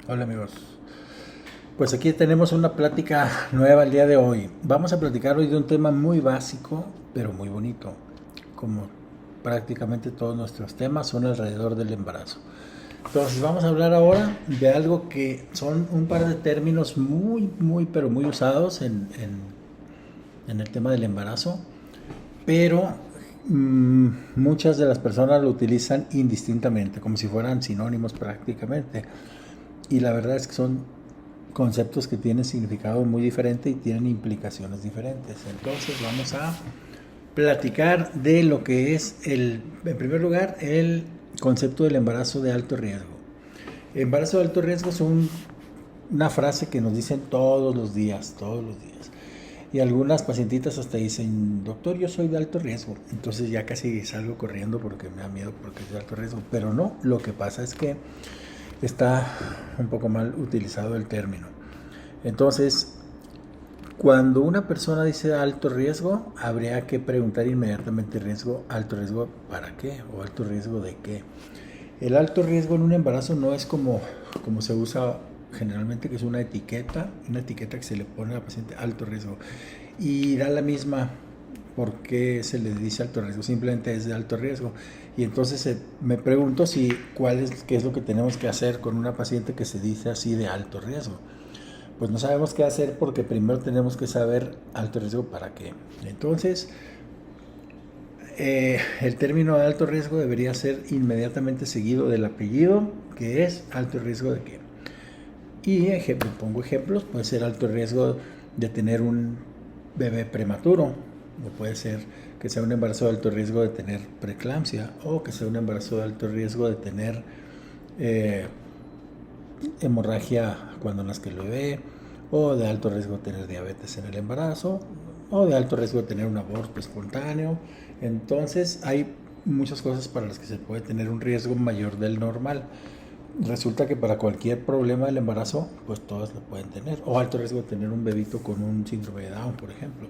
Hola amigos, pues aquí tenemos una plática nueva el día de hoy. Vamos a platicar hoy de un tema muy básico, pero muy bonito, como prácticamente todos nuestros temas son alrededor del embarazo. Entonces vamos a hablar ahora de algo que son un par de términos pero muy usados en el tema del embarazo, pero muchas de las personas lo utilizan indistintamente, como si fueran sinónimos prácticamente. Y la verdad es que son conceptos que tienen significado muy diferente y tienen implicaciones diferentes. Entonces vamos a platicar de lo que es en primer lugar, el concepto del embarazo de alto riesgo. El embarazo de alto riesgo es una frase que nos dicen todos los días. Y algunas pacientitas hasta dicen, doctor, yo soy de alto riesgo. Entonces ya casi salgo corriendo porque me da miedo porque es de alto riesgo. Pero no, lo que pasa es que está un poco mal utilizado el término. Entonces, cuando una persona dice alto riesgo, habría que preguntar inmediatamente alto riesgo ¿para qué? O alto riesgo ¿de qué? El alto riesgo en un embarazo no es como se usa generalmente, que es una etiqueta que se le pone a la paciente, alto riesgo. Y da la misma por qué se le dice alto riesgo, simplemente es de alto riesgo. Y entonces me pregunto qué es lo que tenemos que hacer con una paciente que se dice así de alto riesgo. Pues no sabemos qué hacer porque primero tenemos que saber alto riesgo para qué. Entonces, el término de alto riesgo debería ser inmediatamente seguido del apellido, que es alto riesgo de qué. Y pongo ejemplos, puede ser alto riesgo de tener un bebé prematuro, o puede ser que sea un embarazo de alto riesgo de tener preeclampsia, o que sea un embarazo de alto riesgo de tener eh, hemorragia cuando nazca el bebé, o de alto riesgo de tener diabetes en el embarazo, o de alto riesgo de tener un aborto espontáneo. Entonces hay muchas cosas para las que se puede tener un riesgo mayor del normal. Resulta que para cualquier problema del embarazo, pues todas lo pueden tener. O alto riesgo de tener un bebito con un síndrome de Down, por ejemplo.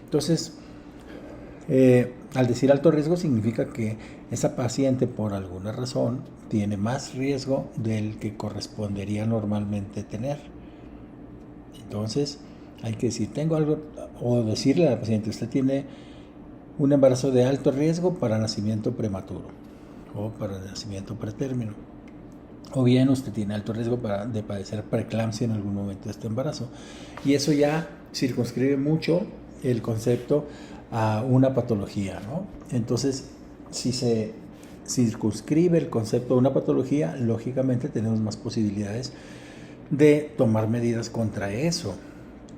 Entonces, al decir alto riesgo significa que esa paciente por alguna razón tiene más riesgo del que correspondería normalmente tener. Entonces hay que decir, tengo algo, o decirle a la paciente, usted tiene un embarazo de alto riesgo para nacimiento prematuro o para nacimiento pretérmino. O bien usted tiene alto riesgo de padecer preeclampsia en algún momento de este embarazo. Y eso ya circunscribe mucho el concepto a una patología, ¿no? Entonces, si se circunscribe el concepto a una patología, lógicamente tenemos más posibilidades de tomar medidas contra eso.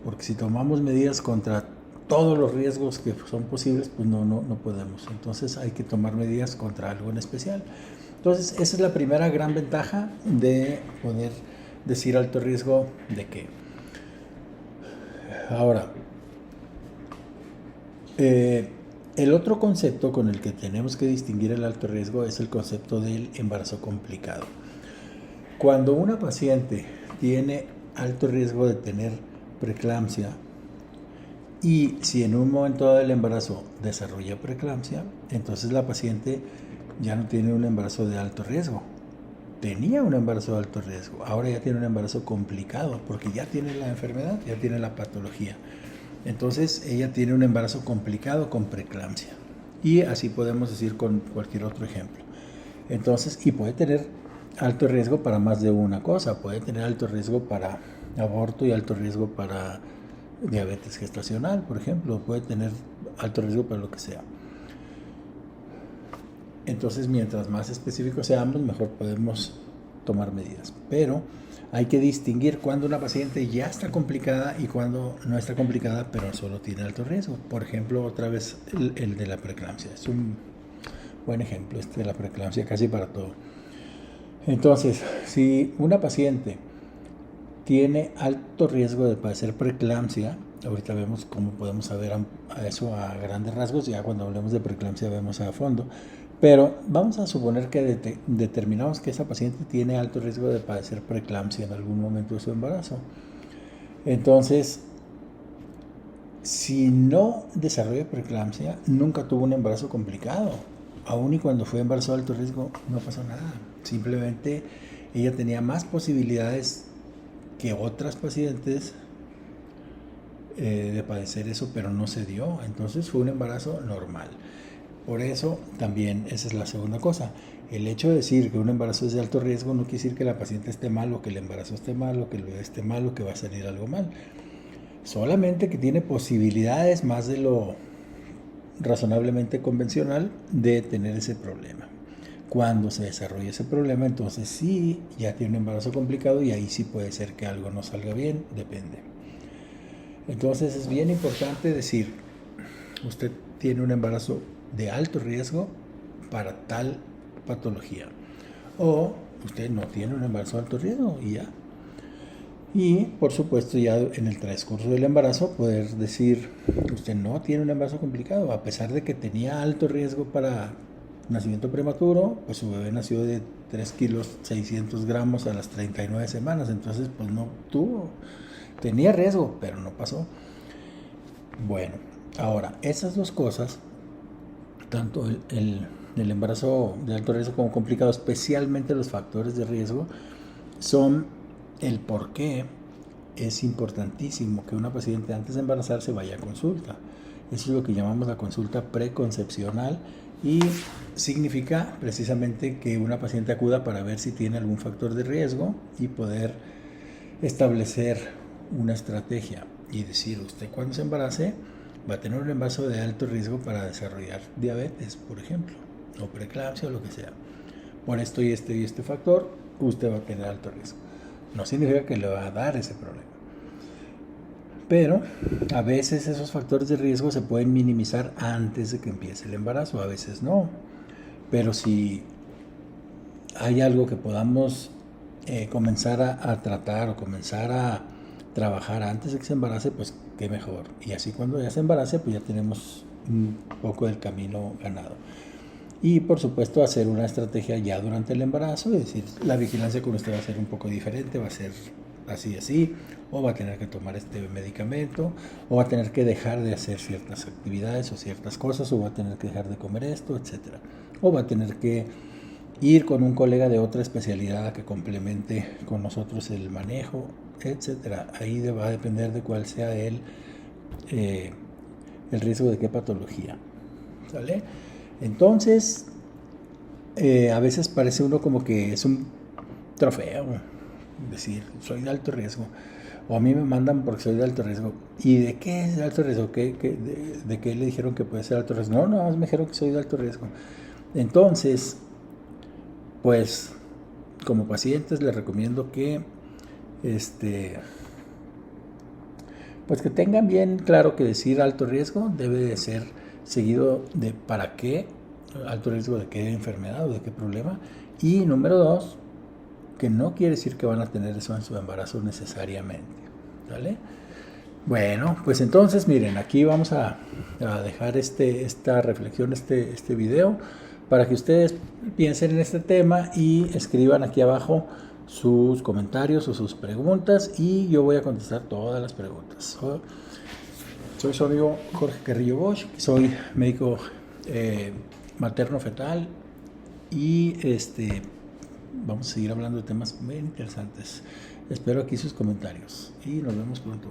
Porque si tomamos medidas contra todos los riesgos que son posibles, pues no podemos. Entonces hay que tomar medidas contra algo en especial. Entonces esa es la primera gran ventaja de poder decir alto riesgo de qué. Ahora, el otro concepto con el que tenemos que distinguir el alto riesgo es el concepto del embarazo complicado. Cuando una paciente tiene alto riesgo de tener preeclampsia y si en un momento del embarazo desarrolla preeclampsia, entonces la paciente ya no tiene un embarazo de alto riesgo. Tenía un embarazo de alto riesgo, ahora ya tiene un embarazo complicado porque ya tiene la enfermedad, ya tiene la patología. Entonces ella tiene un embarazo complicado con preeclampsia. Y así podemos decir con cualquier otro ejemplo. Entonces, y puede tener alto riesgo para más de una cosa. Puede tener alto riesgo para aborto y alto riesgo para diabetes gestacional, por ejemplo. Puede tener alto riesgo para lo que sea. Entonces, mientras más específicos seamos, mejor podemos tomar medidas. Pero hay que distinguir cuando una paciente ya está complicada y cuando no está complicada, pero solo tiene alto riesgo. Por ejemplo, otra vez el de la preeclampsia. Es un buen ejemplo este de la preeclampsia casi para todo. Entonces, si una paciente tiene alto riesgo de padecer preeclampsia, ahorita vemos cómo podemos saber a eso a grandes rasgos, ya cuando hablemos de preeclampsia vemos a fondo, pero vamos a suponer que determinamos que esa paciente tiene alto riesgo de padecer preeclampsia en algún momento de su embarazo. Entonces, si no desarrolla preeclampsia, nunca tuvo un embarazo complicado. Aún y cuando fue embarazo de alto riesgo, no pasó nada. Simplemente ella tenía más posibilidades que otras pacientes de padecer eso, pero no se dio. Entonces fue un embarazo normal. Por eso también esa es la segunda cosa. El hecho de decir que un embarazo es de alto riesgo no quiere decir que la paciente esté mal, o que el embarazo esté mal, o que el bebé esté mal, o que va a salir algo mal. Solamente que tiene posibilidades más de lo razonablemente convencional de tener ese problema. Cuando se desarrolla ese problema, entonces sí, ya tiene un embarazo complicado, y ahí sí puede ser que algo no salga bien, depende. Entonces es bien importante decir, usted tiene un embarazo de alto riesgo para tal patología, o usted no tiene un embarazo de alto riesgo y ya. Y por supuesto, ya en el transcurso del embarazo poder decir, usted no tiene un embarazo complicado, a pesar de que tenía alto riesgo para nacimiento prematuro, pues su bebé nació de 3 kilos 600 gramos a las 39 semanas, entonces pues no tuvo, tenía riesgo, pero no pasó. Bueno, ahora, esas dos cosas, tanto el embarazo de alto riesgo como complicado, especialmente los factores de riesgo, son el por qué es importantísimo que una paciente antes de embarazarse vaya a consulta. Eso es lo que llamamos la consulta preconcepcional, y significa precisamente que una paciente acuda para ver si tiene algún factor de riesgo y poder establecer una estrategia y decir, usted cuando se embarace va a tener un embarazo de alto riesgo para desarrollar diabetes, por ejemplo, o preeclampsia, o lo que sea. Por esto y este factor, usted va a tener alto riesgo. No significa que le va a dar ese problema. Pero a veces esos factores de riesgo se pueden minimizar antes de que empiece el embarazo, a veces no. Pero si hay algo que podamos comenzar a tratar, o comenzar a trabajar antes de que se embarace, pues qué mejor. Y así cuando ya se embarace, pues ya tenemos un poco del camino ganado. Y por supuesto hacer una estrategia ya durante el embarazo, es decir, la vigilancia con usted va a ser un poco diferente, va a ser así, o va a tener que tomar este medicamento, o va a tener que dejar de hacer ciertas actividades o ciertas cosas, o va a tener que dejar de comer esto, etcétera. O va a tener que ir con un colega de otra especialidad a que complemente con nosotros el manejo, etcétera. Ahí va a depender de cuál sea el riesgo de qué patología. ¿Sale? Entonces, a veces parece uno como que es un trofeo decir, soy de alto riesgo, o a mí me mandan porque soy de alto riesgo. ¿Y de qué es de alto riesgo? ¿De qué le dijeron que puede ser alto riesgo? No, más me dijeron que soy de alto riesgo. Entonces, pues, como pacientes les recomiendo que pues que tengan bien claro que decir alto riesgo debe de ser seguido de para qué, alto riesgo de qué enfermedad o de qué problema. Y número 2, que no quiere decir que van a tener eso en su embarazo necesariamente. ¿Vale? Bueno, pues entonces miren, aquí vamos a dejar esta reflexión, este video, para que ustedes piensen en este tema y escriban aquí abajo sus comentarios o sus preguntas, y yo voy a contestar todas las preguntas. Soy su amigo Jorge Carrillo Bosch, soy médico materno fetal, y vamos a seguir hablando de temas muy interesantes. Espero aquí sus comentarios y nos vemos pronto.